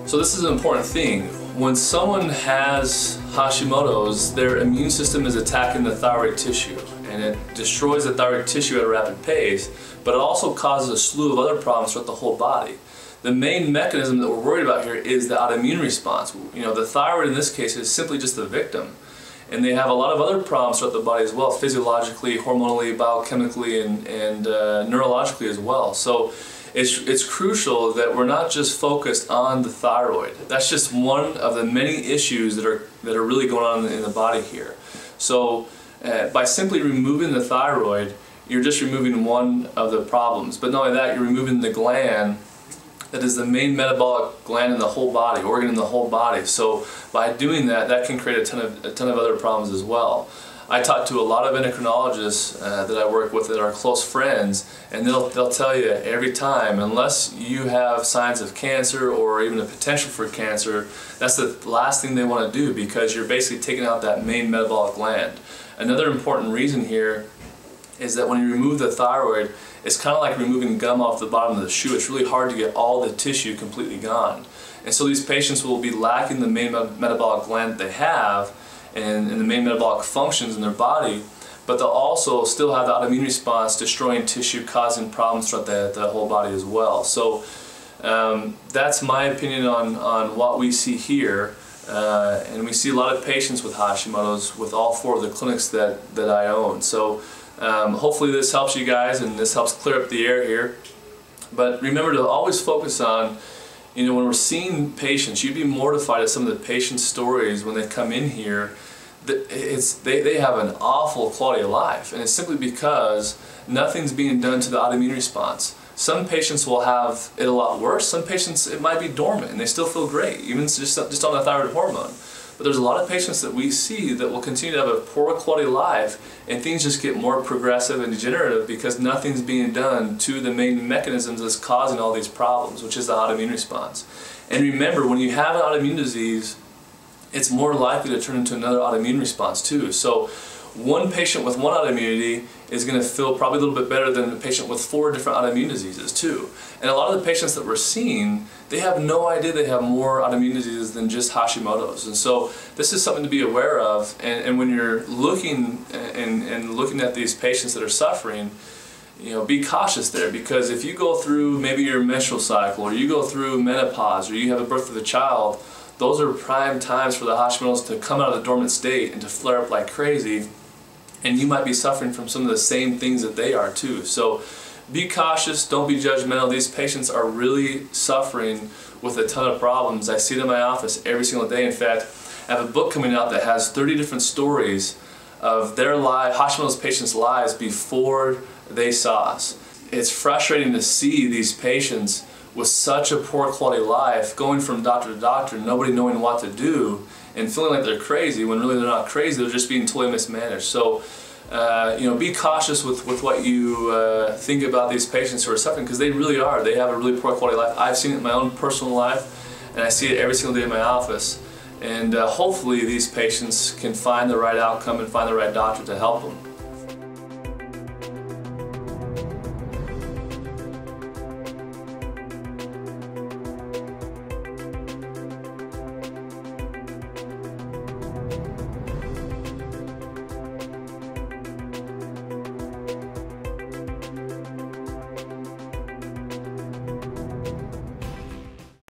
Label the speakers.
Speaker 1: So this is an important thing. When someone has Hashimoto's, their immune system is attacking the thyroid tissue, and it destroys the thyroid tissue at a rapid pace, but it also causes a slew of other problems throughout the whole body. The main mechanism that we're worried about here is the autoimmune response. You know, the thyroid in this case is simply just the victim. And they have a lot of other problems throughout the body as well, physiologically, hormonally, biochemically, and neurologically as well. So it's crucial that we're not just focused on the thyroid. That's just one of the many issues that are really going on in the body here. So by simply removing the thyroid, you're just removing one of the problems. But not only that, you're removing the gland that is the main metabolic gland in the whole body, organ in the whole body. So by doing that, that can create a ton of other problems as well. I talk to a lot of endocrinologists that I work with that are close friends, and they'll tell you every time, unless you have signs of cancer or even a potential for cancer, that's the last thing they want to do, because you're basically taking out that main metabolic gland. Another important reason here is that when you remove the thyroid, it's kind of like removing gum off the bottom of the shoe. It's really hard to get all the tissue completely gone. And so these patients will be lacking the main metabolic gland that they have and the main metabolic functions in their body, but they'll also still have the autoimmune response, destroying tissue, causing problems throughout the whole body as well. So that's my opinion on what we see here. And we see a lot of patients with Hashimoto's with all four of the clinics that I own. So hopefully this helps you guys, and this helps clear up the air here. But remember to always focus on, you know, when we're seeing patients, you'd be mortified at some of the patients' stories when they come in here. They have an awful quality of life, and it's simply because nothing's being done to the autoimmune response. Some patients will have it a lot worse. Some patients, it might be dormant and they still feel great, even just on the thyroid hormone. But there's a lot of patients that we see that will continue to have a poor quality of life, and things just get more progressive and degenerative because nothing's being done to the main mechanisms that's causing all these problems, which is the autoimmune response. And remember, when you have an autoimmune disease, it's more likely to turn into another autoimmune response too. So one patient with one autoimmunity is going to feel probably a little bit better than a patient with 4 different autoimmune diseases too. And a lot of the patients that we're seeing, they have no idea they have more autoimmune diseases than just Hashimoto's. And so this is something to be aware of. And when you're looking and looking at these patients that are suffering, you know, be cautious there, because if you go through maybe your menstrual cycle, or you go through menopause, or you have a birth of a child, those are prime times for the Hashimoto's to come out of the dormant state and to flare up like crazy. And you might be suffering from some of the same things that they are too. So be cautious, don't be judgmental. These patients are really suffering with a ton of problems. I see it in my office every single day. In fact, I have a book coming out that has 30 different stories of their Hashimoto's patients' lives before they saw us. It's frustrating to see these patients with such a poor quality of life, going from doctor to doctor, nobody knowing what to do, and feeling like they're crazy when really they're not crazy, they're just being totally mismanaged. So, you know, be cautious with what you think about these patients who are suffering, because they really are. They have a really poor quality of life. I've seen it in my own personal life, and I see it every single day in my office. And hopefully these patients can find the right outcome and find the right doctor to help them.